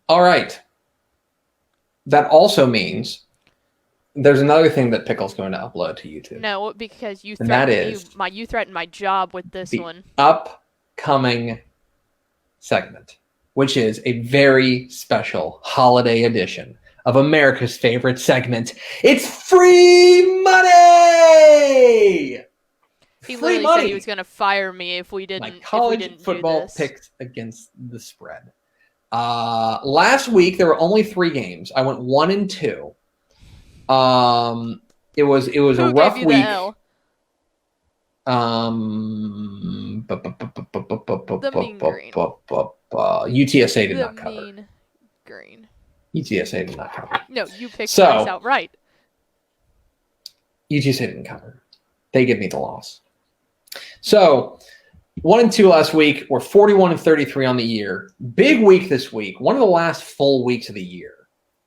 All right. That also means there's another thing that Pickle's going to upload to YouTube, No, because you and that threatened me. is You threatened my job with this the one. upcoming segment, which is a very special holiday edition of America's favorite segment. It's free money! He Free literally said he was money! going to fire me My if we college didn't do football this. picks against the spread. Last week there were only 3 games. I went 1-2. It was a Who gave rough you the week. L? The mean green. UTSA did The not cover. mean green. UTSA did not cover. No, you picked nice So outright. UTSA didn't cover. They give me the loss. So 1-2 last week. We're 41-33 on the year. Big week this week. One of the last full weeks of the year.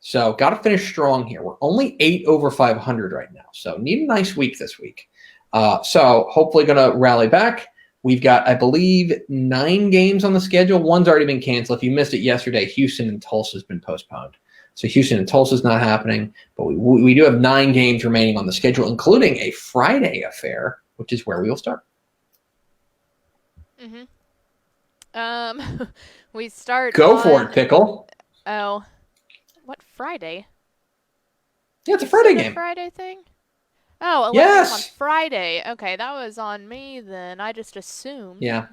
So got to finish strong here. We're only 8 over 500 right now. So need a nice week this week. So hopefully going to rally back. We've got, I believe, 9 games on the schedule. One's already been canceled. If you missed it yesterday, Houston and Tulsa has been postponed. So Houston and Tulsa is not happening. But we do have 9 games remaining on the schedule, including a Friday affair, which is where we will start. We start. Go for it, Pickle. Oh, what Friday? Yeah, it's a Friday Is it game. a Friday thing? Oh, 11 Yes. on Friday. Okay, that was on me then. I just assumed. Yeah,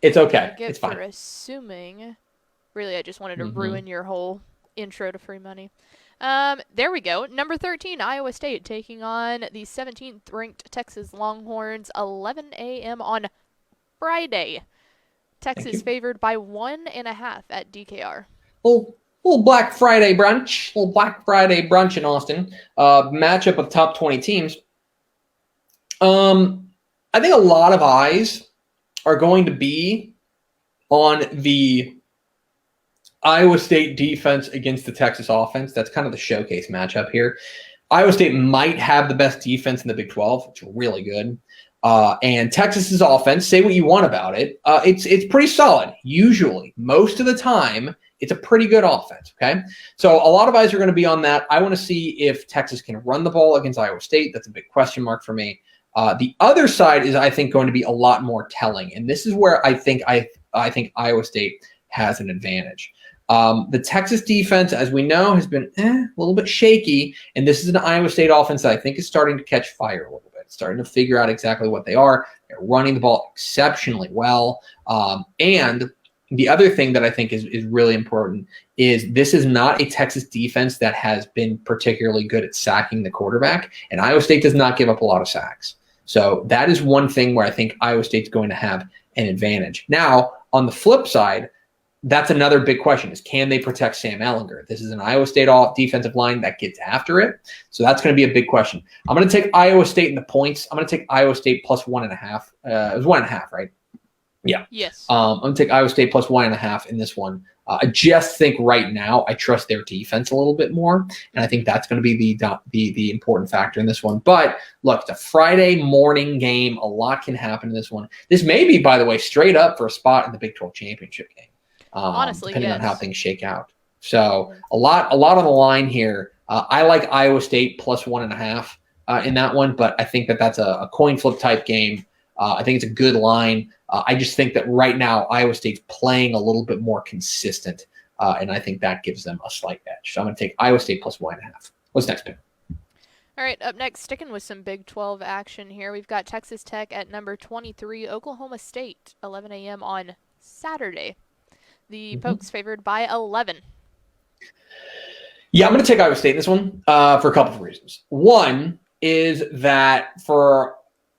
it's okay. It's For fine. assuming. Really, I just wanted to ruin your whole intro to free money. There we go. Number 13, Iowa State taking on the 17th ranked Texas Longhorns, 11 a.m. on Friday. Texas favored by 1.5 at DKR. Little Black Friday brunch. Little Black Friday brunch in Austin. Matchup of top 20 teams. I think a lot of eyes are going to be on the Iowa State defense against the Texas offense. That's kind of the showcase matchup here. Iowa State might have the best defense in the Big 12, which is really good. And Texas's offense, say what you want about it, it's pretty solid. Usually, most of the time, it's a pretty good offense, okay? So a lot of eyes are going to be on that. I want to see if Texas can run the ball against Iowa State. That's a big question mark for me. The other side is, I think, going to be a lot more telling, and this is where I think Iowa State has an advantage. The Texas defense, as we know, has been a little bit shaky, and this is an Iowa State offense that I think is starting to catch fire a little bit, starting to figure out exactly what they are. They're running the ball exceptionally well, and the other thing that I think is really important is this is not a Texas defense that has been particularly good at sacking the quarterback, and Iowa State does not give up a lot of sacks. So that is one thing where I think Iowa State's going to have an advantage. Now, on the flip side, that's another big question is, can they protect Sam Ehlinger? This is an Iowa State defensive line that gets after it. So that's going to be a big question. I'm going to take Iowa State in the points. I'm going to take Iowa State plus 1.5. It was 1.5, right? Yeah. Yes. I'm going to take Iowa State plus 1.5 in this one. I just think right now I trust their defense a little bit more, and I think that's going to be the important factor in this one. But look, it's a Friday morning game. A lot can happen in this one. This may be, by the way, straight up for a spot in the Big 12 championship game. Honestly, depending yes. on how things shake out. So a lot on the line here. I like Iowa State plus 1.5 in that one, but I think that's a coin flip type game. I think it's a good line. I just think that right now Iowa State's playing a little bit more consistent, and I think that gives them a slight edge. So I'm going to take Iowa State plus 1.5. What's next pick? All right, up next, sticking with some Big 12 action here, we've got Texas Tech at number 23, Oklahoma State, 11 a.m. on Saturday. The Pokes favored by 11. Yeah, I'm going to take Iowa State in this one for a couple of reasons. One is that for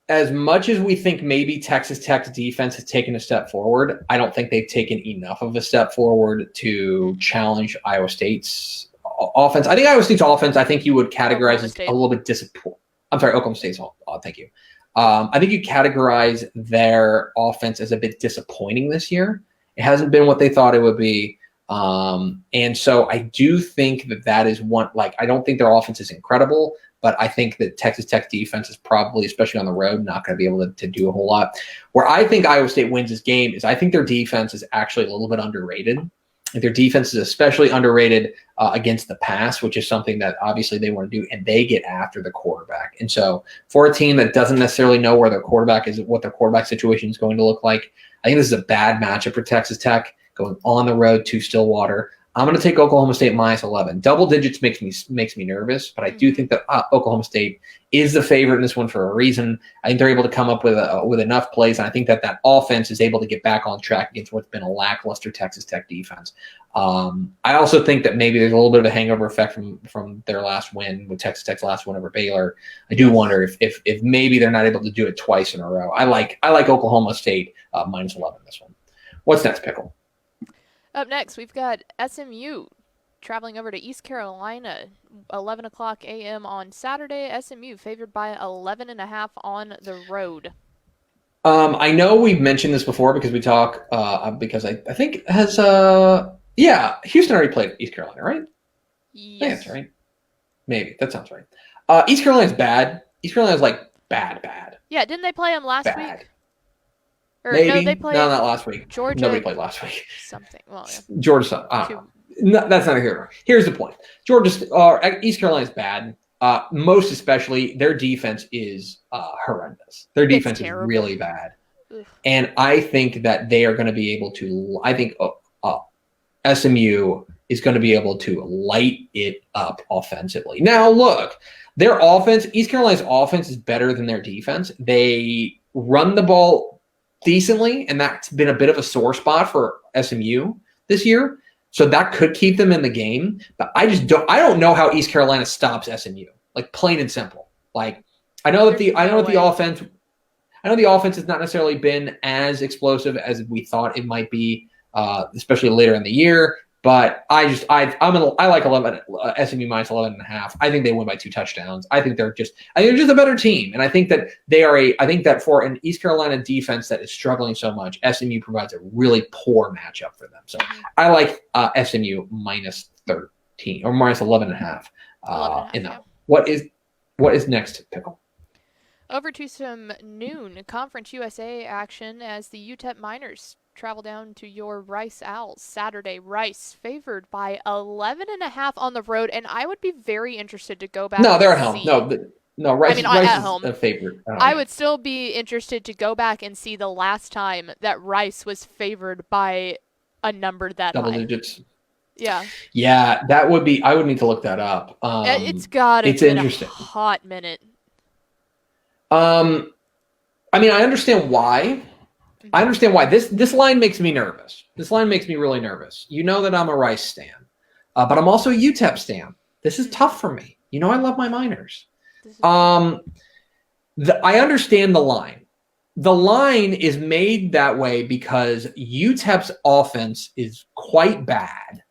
as much as we think maybe Texas Tech's defense has taken a step forward, I don't think they've taken enough of a step forward to challenge Iowa State's offense. I think Iowa State's offense, I think you would categorize as a little bit disappointing. I'm sorry, Oklahoma State's thank you. I think you categorize their offense as a bit disappointing this year. It hasn't been what they thought it would be. And so I do think that is one, like, I don't think their offense is incredible, but I think that Texas Tech defense is probably, especially on the road, not going to be able to do a whole lot. Where I think Iowa State wins this game is I think their defense is actually a little bit underrated. Their defense is especially underrated against the pass, which is something that obviously they want to do, and they get after the quarterback. And so for a team that doesn't necessarily know where their quarterback is, what their quarterback situation is going to look like, I think this is a bad matchup for Texas Tech going on the road to Stillwater. I'm going to take Oklahoma State minus 11. Double digits makes me nervous, but I do think that Oklahoma State is the favorite in this one for a reason. I think they're able to come up with enough plays, and I think that offense is able to get back on track against what's been a lackluster Texas Tech defense. I also think that maybe there's a little bit of a hangover effect from their last win, with Texas Tech's last win over Baylor. I do wonder if maybe they're not able to do it twice in a row. I like Oklahoma State minus 11 in this one. What's next, Pickle? Up next, we've got SMU traveling over to East Carolina, 11 o'clock a.m. on Saturday. SMU favored by 11.5 on the road. I know we've mentioned this before because we talk because I think it has Houston already played East Carolina, right? Yes. I think that's right. Maybe that sounds right. East Carolina's bad. East Carolina's like bad. Yeah, didn't they play them last week? Or, Maybe. No, they played not last week. Georgia. Nobody played last week. Something. Well, yeah. Georgia. That's not a hero. Here's the point. East Carolina's bad. Most especially, their defense is horrendous. Their defense is really bad. Ugh. And I think that they are going to be able to – I think SMU is going to be able to light it up offensively. Now, look, their offense – East Carolina's offense is better than their defense. They run the ball – decently, and that's been a bit of a sore spot for SMU this year. So that could keep them in the game. But I don't know how East Carolina stops SMU. Like, plain and simple. Like, I know the offense has not necessarily been as explosive as we thought it might be, especially later in the year. But I like 11 SMU minus 11.5. I think they win by 2 touchdowns. I think they're just a better team, and I think that I think that for an East Carolina defense that is struggling so much, SMU provides a really poor matchup for them. So I like SMU minus 13 or minus 11.5 in that. What is next, Pickle? Over to some noon Conference USA action as the UTEP Miners travel down to your Rice Owls Saturday. Rice favored by 11.5 on the road, and I would be very interested to go back. No, they're at home. No, Rice, Rice at is home. A favorite. I would still be interested to go back and see the last time that Rice was favored by a number that double high. Digits. Yeah. Yeah, that would be. I would need to look that up. It's been a hot minute. I mean, I understand why. This line makes me nervous. This line makes me really nervous. You know that I'm a Rice stan, but I'm also a UTEP stan. This is tough for me. You know I love my Miners. I understand the line. The line is made that way because UTEP's offense is quite bad.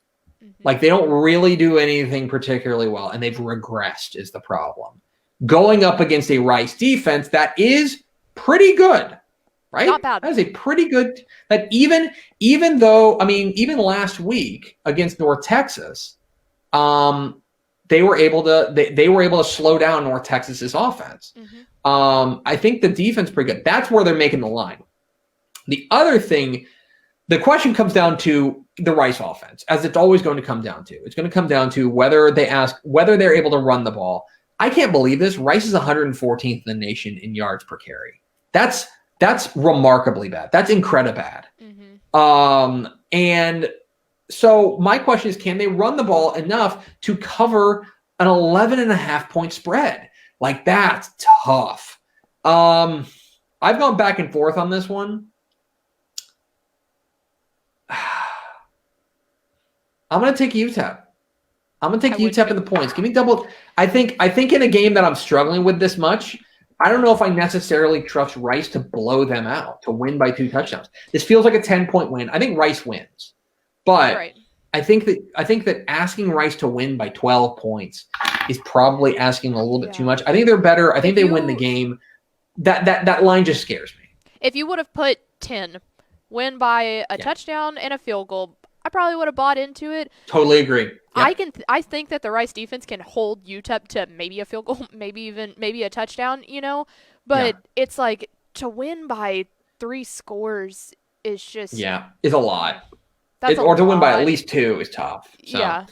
Like, they don't really do anything particularly well, and they've regressed is the problem. Going up against a Rice defense that is pretty good. Right? Not bad. That is a pretty good – that even though – I mean, even last week against North Texas, they were able to slow down North Texas's offense. I think the defense is pretty good. That's where they're making the line. The other thing, the question comes down to the Rice offense, as it's always going to come down to. It's going to come down to whether they're able to run the ball. I can't believe this. Rice is 114th in the nation in yards per carry. That's remarkably bad. That's incredibly bad. And so my question is, can they run the ball enough to cover an 11.5 point spread? Like, that's tough. I've gone back and forth on this one. I'm going to take UTEP. I'm going to take UTEP in the points. Give me double. I think in a game that I'm struggling with this much, I don't know if I necessarily trust Rice to blow them out, to win by 2 touchdowns. This feels like a 10-point win. I think Rice wins. But right. I think that asking Rice to win by 12 points is probably asking a little bit too much. I think they're better. I think they win the game. That line just scares me. If you would have put 10, win by a touchdown and a field goal, I probably would have bought into it. Totally agree. Yep. I think that the Rice defense can hold UTEP to maybe a field goal, maybe a touchdown, But it's like, to win by 3 scores is just is a lot. That's a or to win by at lot. least 2 is tough. So, Yeah.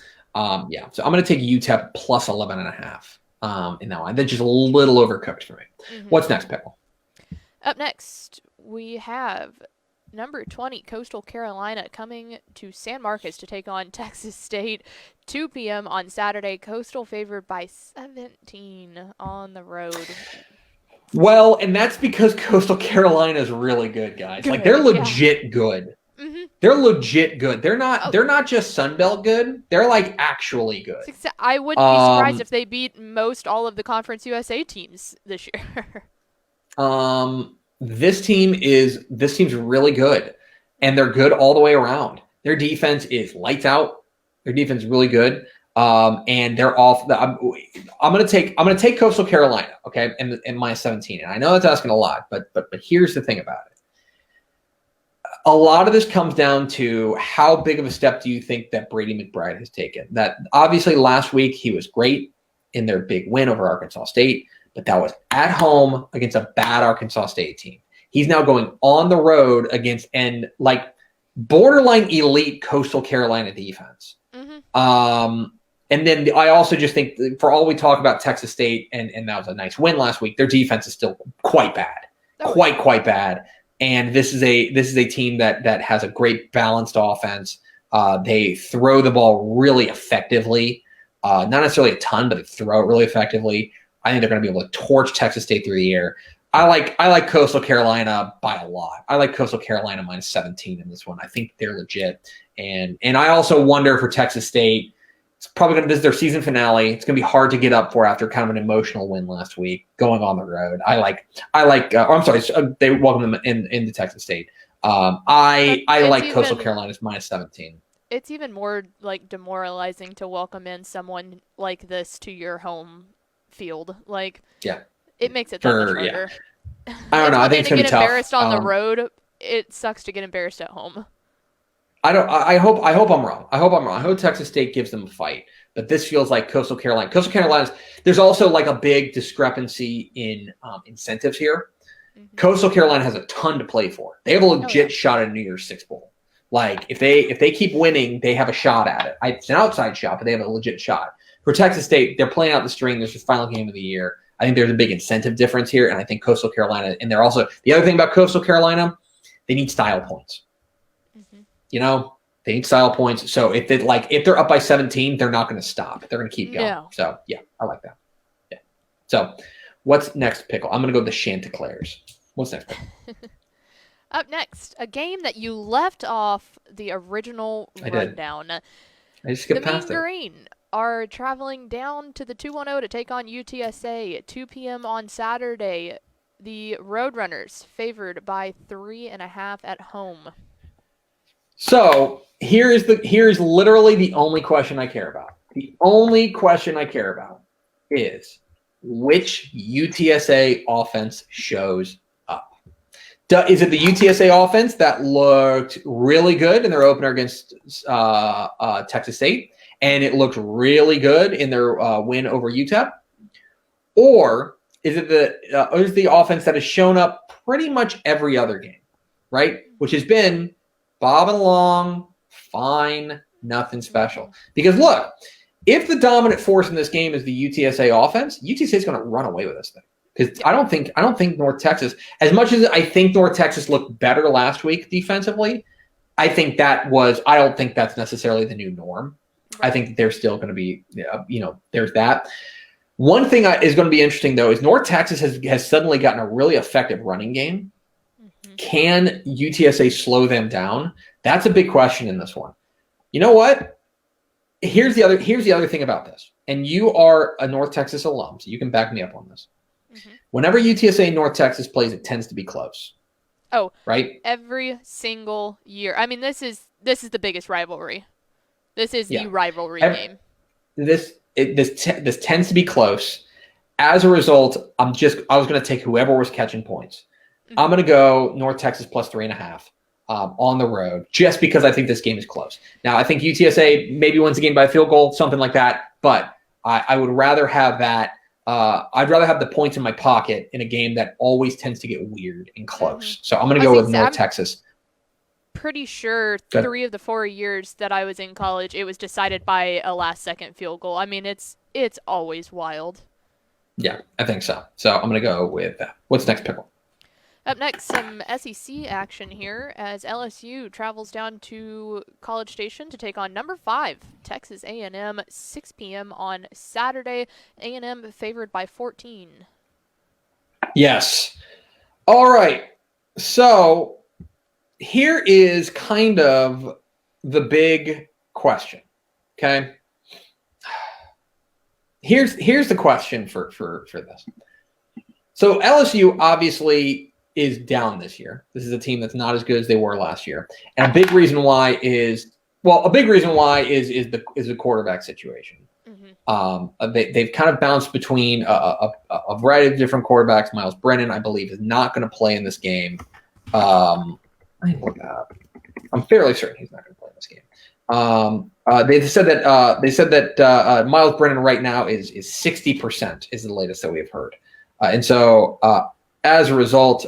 yeah. So I'm going to take UTEP plus 11.5 in that one. That's just a little overcooked for me. What's next, Pickle? Up next, we have number 20, Coastal Carolina, coming to San Marcos to take on Texas State. 2 p.m. on Saturday. Coastal favored by 17 on the road. Well, and that's because Coastal Carolina is really good, guys. Like, they're legit good. They're legit good. They're not just Sunbelt good. They're like actually good. I wouldn't be surprised if they beat most all of the Conference USA teams this year. This team's really good, and they're good all the way around. Their defense is lights out. Their defense is really good. And they're off. I'm gonna take Coastal Carolina, okay, and minus 17. And I know that's asking a lot, but here's the thing about it. A lot of this comes down to how big of a step do you think that Brady McBride has taken? That obviously last week he was great in their big win over Arkansas State, but that was at home against a bad Arkansas State team. He's now going on the road against borderline elite Coastal Carolina defense. And then I also just think, for all we talk about Texas State, and that was a nice win last week, their defense is still quite bad, quite bad. And this is a team that has a great balanced offense. They throw the ball really effectively, not necessarily a ton, but they throw it really effectively. I think they're going to be able to torch Texas State through the air. I like Coastal Carolina by a lot. I like Coastal Carolina minus 17 in this one. I think they're legit. And I also wonder for Texas State, it's probably this is their season finale. It's going to be hard to get up for after kind of an emotional win last week, going on the road. They welcome them into Texas State. I like Coastal Carolina's minus 17. It's even more like demoralizing to welcome in someone like this to your home field. Like, it makes it that much harder. Yeah. I don't know. I think it's going to be tough. Get embarrassed on the road. It sucks to get embarrassed at home. I hope I'm wrong. I hope Texas State gives them a fight. But this feels like Coastal Carolina. Coastal Carolina's, there's also like a big discrepancy in incentives here. Coastal Carolina has a ton to play for. They have a legit shot at a New Year's Six Bowl. Like, if they keep winning, they have a shot at it. It's an outside shot, but they have a legit shot. For Texas State, they're playing out the string. There's the final game of the year. I think there's a big incentive difference here, and I think Coastal Carolina, and they're also, the other thing about Coastal Carolina, they need style points. You know, they need style points. So if they're up by 17, they're not going to stop. They're going to keep going. No. So yeah, I like that. Yeah. So what's next, Pickle? I'm going to go with the Chanticleers. What's next, Pickle? Up next, a game that you left off the original rundown. I just skipped past it. The Mean Green are traveling down to the 210 to take on UTSA at 2 p.m. on Saturday. The Roadrunners favored by 3.5 at home. So here is literally the only question I care about. The only question I care about is which UTSA offense shows up. Is it the UTSA offense that looked really good in their opener against Texas State, and it looked really good in their win over UTEP? Or is it the offense that has shown up pretty much every other game, right? Which has been bobbing along, fine, nothing special. Because look, if the dominant force in this game is the UTSA offense, UTSA is going to run away with this thing. Because I don't think North Texas, as much as I think North Texas looked better last week defensively, I don't think that's necessarily the new norm. I think they're still going to be, there's that. One thing is going to be interesting, though, is North Texas has suddenly gotten a really effective running game. Can UTSA slow them down? That's a big question in this one. You know what? Here's the other thing about this. And you are a North Texas alum, so you can back me up on this. Whenever UTSA and North Texas plays, it tends to be close. Oh, right? Every single year. I mean, this is the biggest rivalry. This is the rivalry game. This tends to be close. As a result, I was going to take whoever was catching points. I'm going to go North Texas plus 3.5 on the road, just because I think this game is close. Now, I think UTSA maybe wins the game by a field goal, something like that. But I would rather have that. I'd rather have the points in my pocket in a game that always tends to get weird and close. So I'm going to go with North Texas. pretty sure Good. 3 of the 4 years that I was in college, it was decided by a last-second field goal. I mean, it's always wild. Yeah, I think so. So I'm going to go with that. What's next, Pickle? Up next, some SEC action here as LSU travels down to College Station to take on number 5, Texas A&M, 6 p.m. on Saturday. A&M favored by 14. Yes. All right. So here is kind of the big question. Okay. Here's the question for this. So LSU obviously is down this year. This is a team that's not as good as they were last year, and a big reason why is the quarterback situation. They've kind of bounced between a variety of different quarterbacks. Miles Brennan, I believe, is not going to play in this game. I'm fairly certain he's not going to play in this game. They said that Miles Brennan right now is 60% is the latest that we have heard, and so as a result,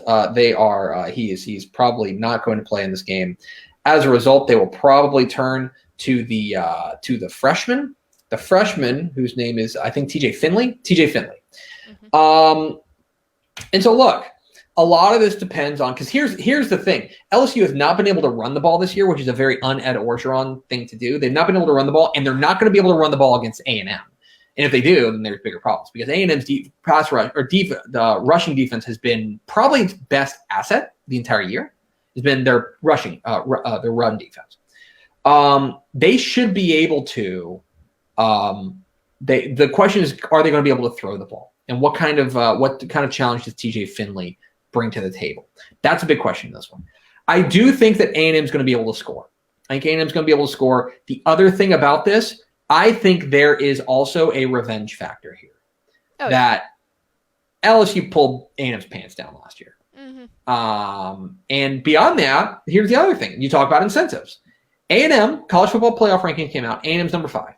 he's probably not going to play in this game. As a result, they will probably turn to the freshman. The freshman, whose name is, I think, TJ Finley. And so, look, a lot of this depends on, because here's the thing. LSU has not been able to run the ball this year, which is a very un-Ed Orgeron thing to do. They've not been able to run the ball, and they're not going to be able to run the ball against A&M. And if they do, then there's bigger problems, because A&M's rushing defense has been probably its best asset the entire year. Has been their their run defense. They should be able to. The question is, are they going to be able to throw the ball? And what kind of challenge does TJ Finley bring to the table? That's a big question in this one. I do think that A&M is going to be able to score. I think A&M is going to be able to score. The other thing about this, I think there is also a revenge factor here. That LSU pulled A&M's pants down last year. And beyond that, here's the other thing. You talk about incentives. A&M, college football playoff ranking came out. A&M's number 5.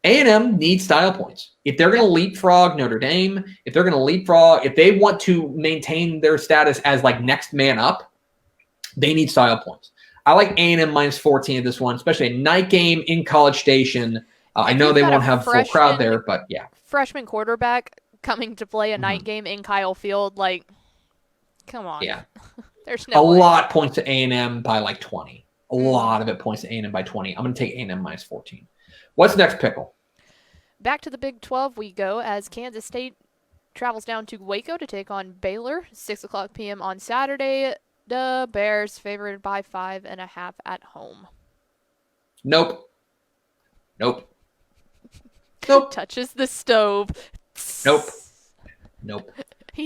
A&M needs style points. If they're going to leapfrog Notre Dame, if they want to maintain their status as like next man up, they need style points. I like A&M minus 14 at this one, especially a night game in College Station. I know they won't have full crowd there, but yeah. Freshman quarterback coming to play a night game in Kyle Field, like, come on. Yeah. There's no way. Lot points to A&M by like 20. A lot of it points to A&M by 20. I'm going to take A&M minus 14. What's next, Pickle? Back to the Big 12 we go as Kansas State travels down to Waco to take on Baylor, 6 o'clock p.m. on Saturday. The Bears favored by 5.5 at home. Nope. Touches the stove. Nope.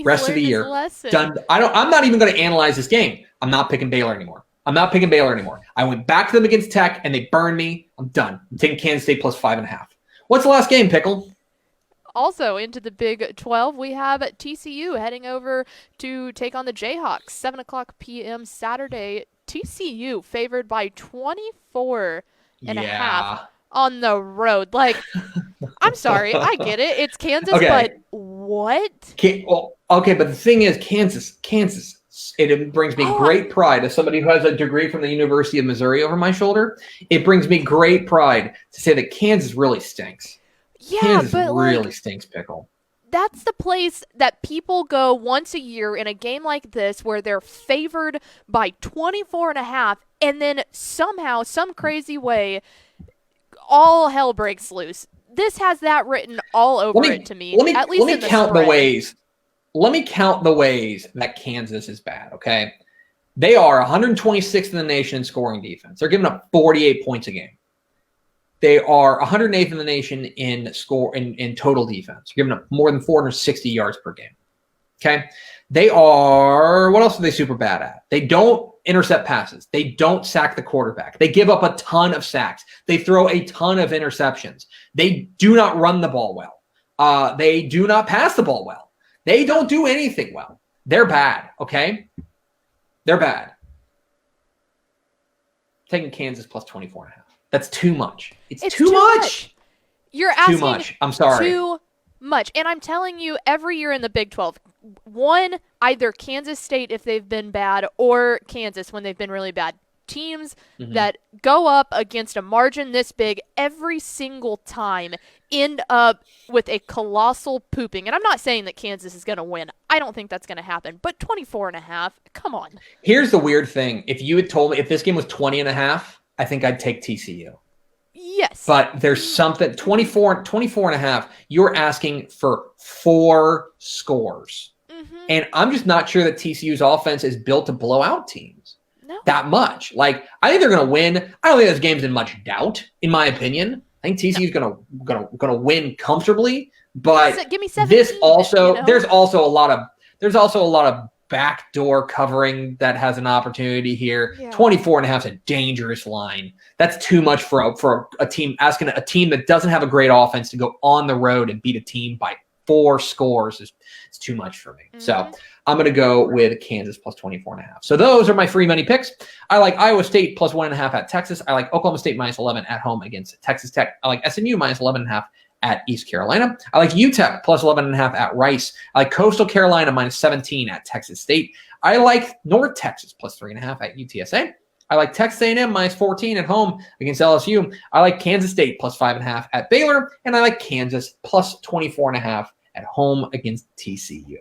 Rest of the year. Done. I'm not even going to analyze this game. I'm not picking Baylor anymore. I went back to them against Tech, and they burned me. I'm done. I'm taking Kansas State plus 5.5. What's the last game, Pickle? Also into the Big 12, we have TCU heading over to take on the Jayhawks, 7 o'clock p.m. Saturday. TCU favored by 24.5 on the road. Like, I'm sorry, I get it. It's Kansas, but what? Okay, but the thing is, Kansas. It brings me great pride as somebody who has a degree from the University of Missouri over my shoulder. It brings me great pride to say that Kansas really stinks. Yeah, Kansas but really stinks, Pickle. That's the place that people go once a year in a game like this where they're favored by 24.5, and then somehow, some crazy way, all hell breaks loose. This has that written all over it to me. Let me count the ways. Let me count the ways that Kansas is bad, okay? They are 126th in the nation in scoring defense. They're giving up 48 points a game. They are 108th in the nation in total defense. They're giving up more than 460 yards per game. Okay? They are, what else are they super bad at? They don't intercept passes. They don't sack the quarterback. They give up a ton of sacks. They throw a ton of interceptions. They do not run the ball well. They do not pass the ball well. They don't do anything well. They're bad, okay? They're bad. Taking Kansas plus 24.5. That's too much. It's too much. You're asking too much. I'm sorry. Too much. And I'm telling you, every year in the Big 12, one, either Kansas State if they've been bad or Kansas when they've been really bad. teams that go up against a margin this big every single time end up with a colossal pooping. And I'm not saying that Kansas is going to win. I don't think that's going to happen. But 24.5, come on. Here's the weird thing. If you had told me if this game was 20.5, I think I'd take TCU. Yes. But there's something, 24.5, you're asking for 4 scores. And I'm just not sure that TCU's offense is built to blow out teams that much. Like, I think they're going to win. I don't think this game's in much doubt, in my opinion. I think TCU's gonna win comfortably. But give me 17, this also, there's also a lot of backdoor covering that has an opportunity here. 24.5 is a dangerous line. That's too much for a team, asking a team that doesn't have a great offense to go on the road and beat a team by 4 scores. It's too much for me. So I'm going to go with Kansas plus 24.5. So those are my free money picks. I like Iowa State plus 1.5 at Texas. I like Oklahoma State minus 11 at home against Texas Tech. I like SMU minus 11.5 at East Carolina. I like UTEP plus 11.5 at Rice. I like Coastal Carolina minus 17 at Texas State. I like North Texas plus 3.5 at UTSA. I like Texas A&M minus 14 at home against LSU. I like Kansas State plus 5.5 at Baylor. And I like Kansas plus 24.5 at home against TCU.